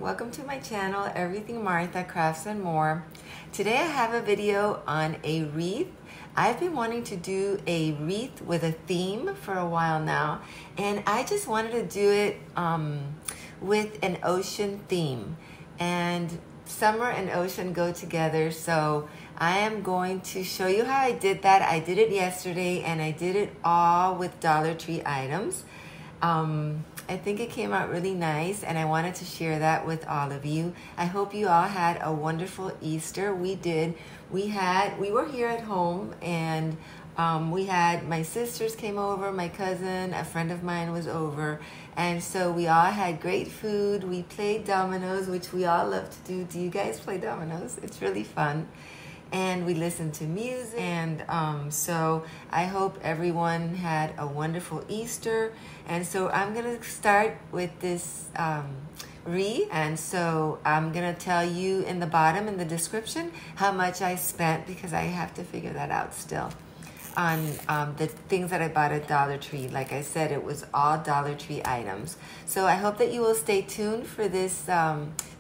welcome to my channel, Everything Martha Crafts and More. Today I have a video on a wreath. I've been wanting to do a wreath with a theme for a while now, and I just wanted to do it with an ocean theme. And summer and ocean go together, so I am going to show you how I did that. I did it yesterday, and I did it all with Dollar Tree items. I think it came out really nice, and I wanted to share that with all of you. I hope you all had a wonderful Easter. We did. We were here at home, and we had, my sisters came over, my cousin, a friend of mine was over, and so we all had great food. We played dominoes, which we all love to do. Do you guys play dominoes? It's really fun. And we listened to music, and so I hope everyone had a wonderful Easter. And so I'm gonna start with this wreath, and so I'm gonna tell you in the bottom in the description how much I spent, because I have to figure that out still, on the things that I bought at Dollar Tree. Like I said, it was all Dollar Tree items. So I hope that you will stay tuned for this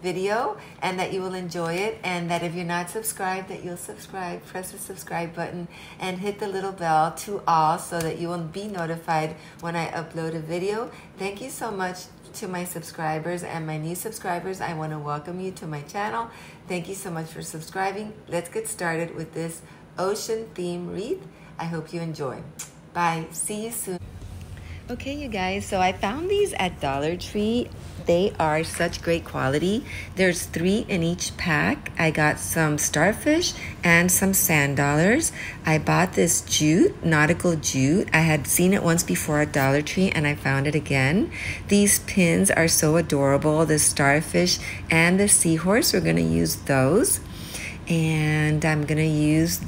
video, and that you will enjoy it, and that if you're not subscribed, that you'll subscribe. Press the subscribe button and hit the little bell to all, so that you will be notified when I upload a video. Thank you so much to my subscribers and my new subscribers. I want to welcome you to my channel. Thank you so much for subscribing. Let's get started with this ocean theme wreath. I hope you enjoy. Bye. See you soon. Okay, you guys, so I found these at Dollar Tree. They are such great quality. There's 3 in each pack. I got some starfish and some sand dollars. I bought this jute, nautical jute. I had seen it once before at Dollar Tree, and I found it again. These pins are so adorable. The starfish and the seahorse, we're gonna use those. And I'm gonna use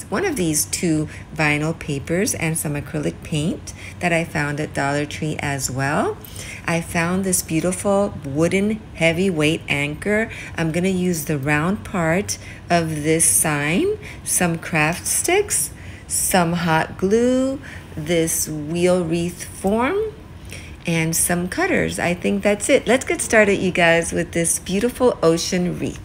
one of these 2 vinyl papers and some acrylic paint that I found at Dollar Tree as well. I found this beautiful wooden heavyweight anchor. I'm gonna use the round part of this sign, some craft sticks, some hot glue, this wheel wreath form, and some cutters. I think that's it. Let's get started, you guys, with this beautiful ocean wreath.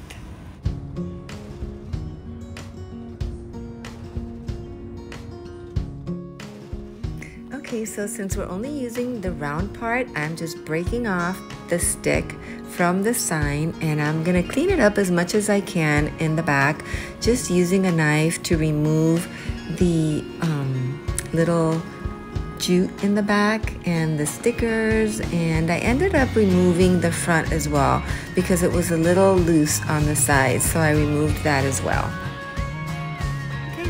Okay, so since we're only using the round part, I'm just breaking off the stick from the sign, and I'm gonna clean it up as much as I can in the back, just using a knife to remove the little jute in the back and the stickers. And I ended up removing the front as well because it was a little loose on the sides, so I removed that as well.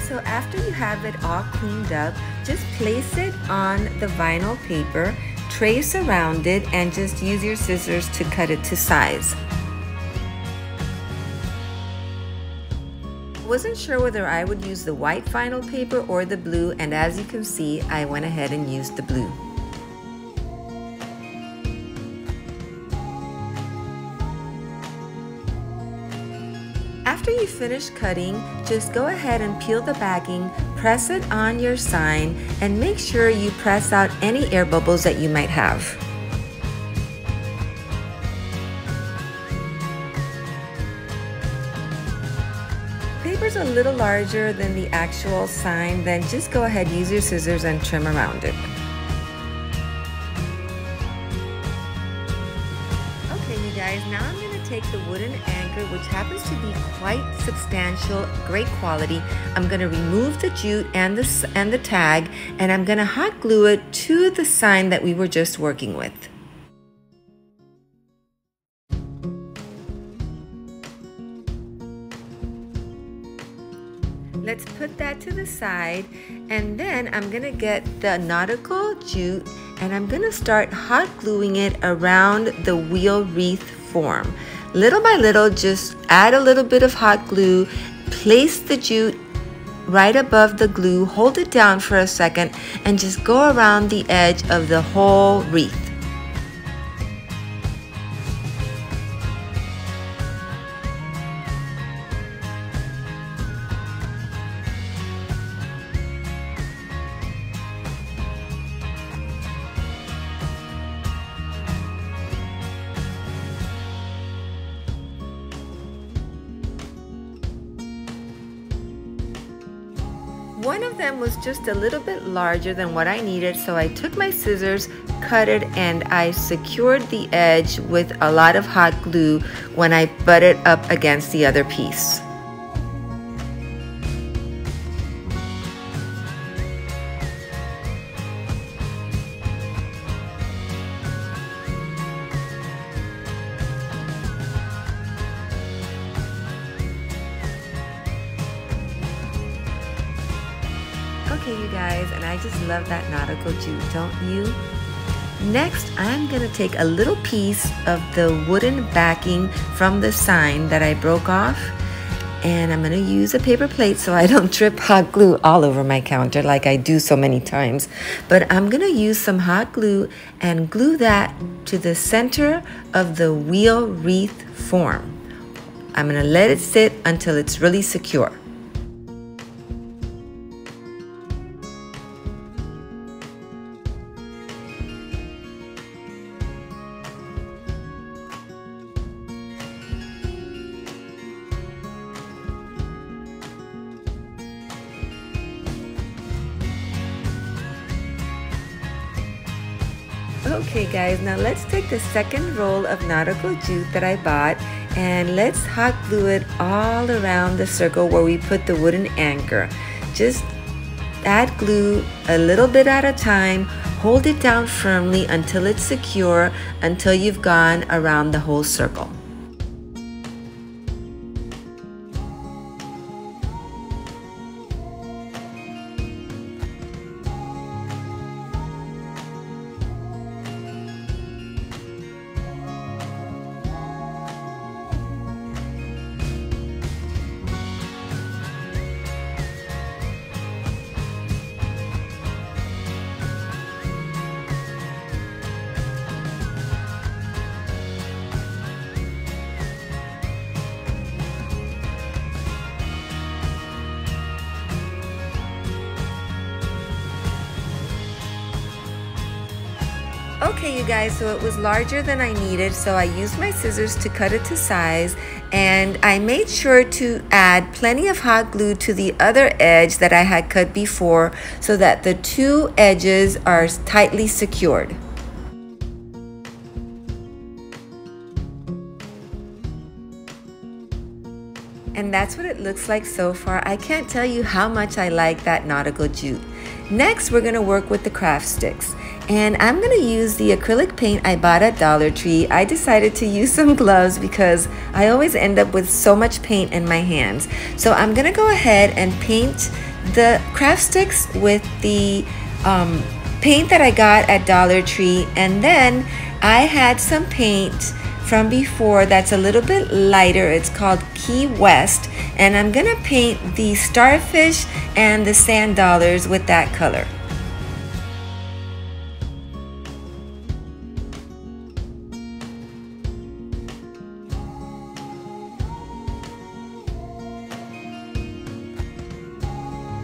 So after you have it all cleaned up, just place it on the vinyl paper, trace around it, and just use your scissors to cut it to size. Wasn't sure whether I would use the white vinyl paper or the blue, and as you can see, I went ahead and used the blue. After you finish cutting, just go ahead and peel the backing, press it on your sign, and make sure you press out any air bubbles that you might have. Paper's a little larger than the actual sign, then just go ahead, use your scissors and trim around it. Okay, you guys, now I'm going to take the wooden anchor, which happens to be quite substantial, great quality. I'm going to remove the jute and the tag, and I'm going to hot glue it to the sign that we were just working with. Let's put that to the side, and then I'm going to get the nautical jute, and I'm going to start hot gluing it around the wheel wreath form. Little by little, just add a little bit of hot glue, place the jute right above the glue, hold it down for a second, and just go around the edge of the whole wreath. One of them was just a little bit larger than what I needed, so I took my scissors, cut it, and I secured the edge with a lot of hot glue when I butted up against the other piece. Okay, you guys, and I just love that nautical jute, don't you? Next, I'm gonna take a little piece of the wooden backing from the sign that I broke off, and I'm gonna use a paper plate so I don't drip hot glue all over my counter like I do so many times. But I'm gonna use some hot glue and glue that to the center of the wheel wreath form. I'm gonna let it sit until it's really secure. Okay guys, now let's take the second roll of nautical jute that I bought and let's hot glue it all around the circle where we put the wooden anchor. Just add glue a little bit at a time, hold it down firmly until it's secure, until you've gone around the whole circle. Okay you guys, so it was larger than I needed, so I used my scissors to cut it to size, and I made sure to add plenty of hot glue to the other edge that I had cut before so that the two edges are tightly secured. And that's what it looks like so far. I can't tell you how much I like that nautical jute. Next, we're gonna work with the craft sticks. And I'm gonna use the acrylic paint I bought at Dollar Tree. I decided to use some gloves because I always end up with so much paint in my hands. So I'm gonna go ahead and paint the craft sticks with the paint that I got at Dollar Tree. And then I had some paint from before that's a little bit lighter. It's called Key West, and I'm gonna paint the starfish and the sand dollars with that color.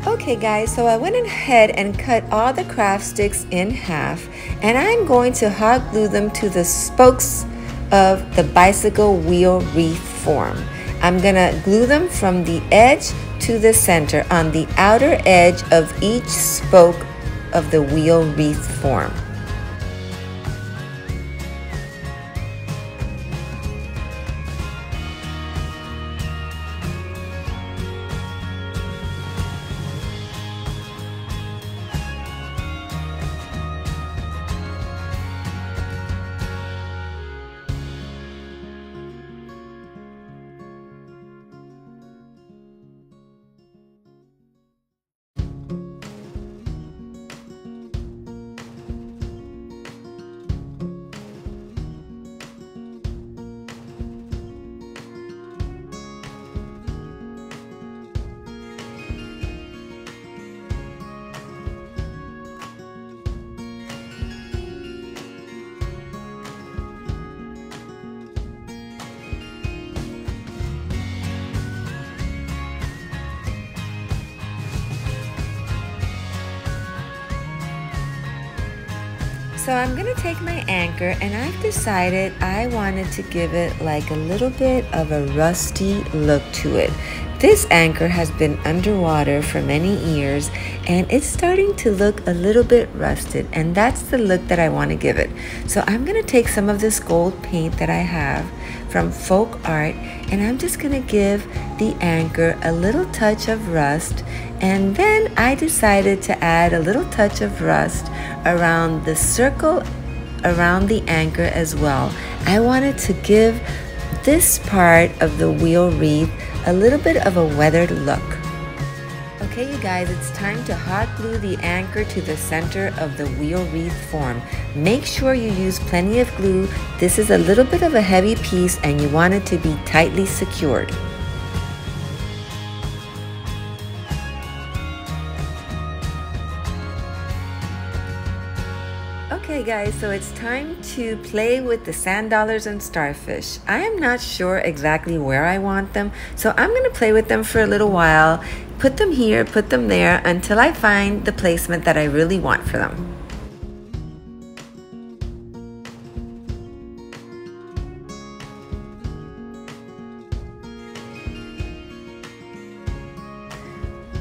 Okay guys, so I went ahead and cut all the craft sticks in half, and I'm going to hot glue them to the spokes of the bicycle wheel wreath form. I'm gonna glue them from the edge to the center on the outer edge of each spoke of the wheel wreath form. So I'm gonna take my anchor, and I've decided I wanted to give it like a little bit of a rusty look to it. This anchor has been underwater for many years and it's starting to look a little bit rusted, and that's the look that I want to give it. So I'm going to take some of this gold paint that I have from Folk Art and I'm just going to give the anchor a little touch of rust, and then I decided to add a little touch of rust around the circle around the anchor as well. I wanted to give this part of the wheel wreath a little bit of a weathered look. Okay, you guys, it's time to hot glue the anchor to the center of the wheel wreath form. Make sure you use plenty of glue. This is a little bit of a heavy piece and you want it to be tightly secured. Okay guys, so it's time to play with the sand dollars and starfish. I am not sure exactly where I want them, so I'm going to play with them for a little while, put them here, put them there, until I find the placement that I really want for them.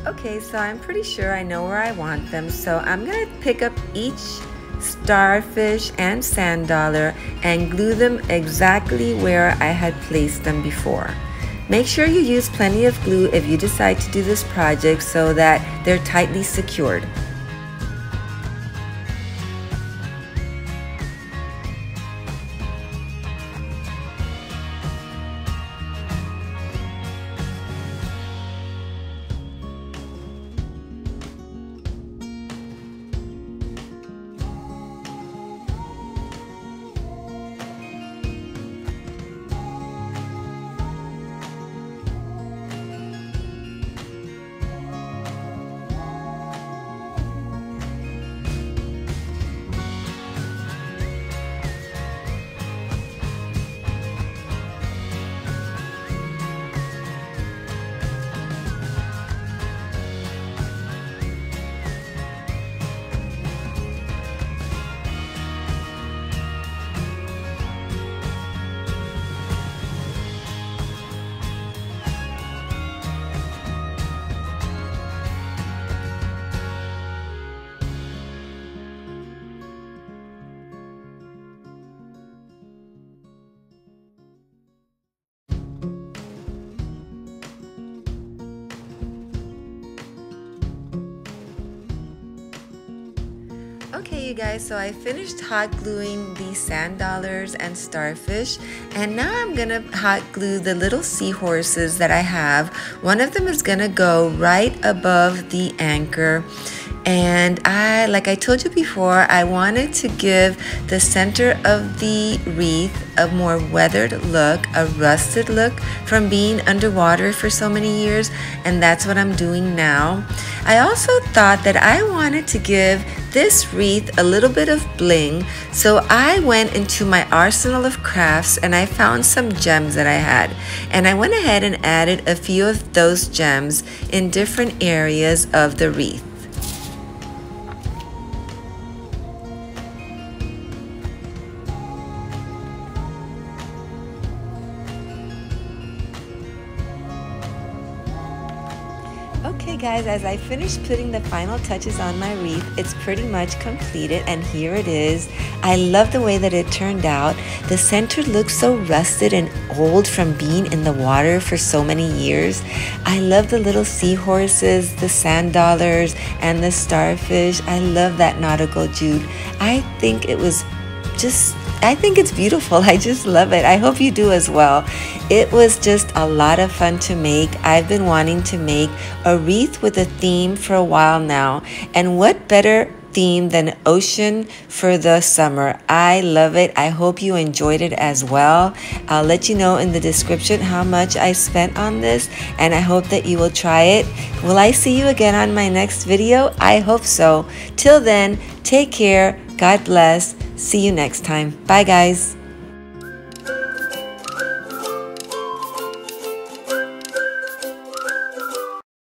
Okay, so I'm pretty sure I know where I want them, so I'm going to pick up each starfish and sand dollar and glue them exactly where I had placed them before. Make sure you use plenty of glue if you decide to do this project so that they're tightly secured. Okay, you guys, so I finished hot gluing the sand dollars and starfish, and now I'm gonna hot glue the little seahorses that I have. One of them is gonna go right above the anchor, and like I told you before, I wanted to give the center of the wreath a more weathered look, a rusted look from being underwater for so many years, and that's what I'm doing now. I also thought that I wanted to give this wreath a little bit of bling, so I went into my arsenal of crafts and I found some gems that I had, and I went ahead and added a few of those gems in different areas of the wreath. Okay guys, as I finished putting the final touches on my wreath, it's pretty much completed, and here it is. I love the way that it turned out. The center looks so rusted and old from being in the water for so many years. I love the little seahorses, the sand dollars, and the starfish. I love that nautical jute. I think it's beautiful. I just love it. I hope you do as well. It was just a lot of fun to make. I've been wanting to make a wreath with a theme for a while now, and what better theme than ocean for the summer. I love it. I hope you enjoyed it as well. I'll let you know in the description how much I spent on this, and I hope that you will try it. Will I see you again on my next video? I hope so. Till then, take care. God bless. See you next time. Bye guys.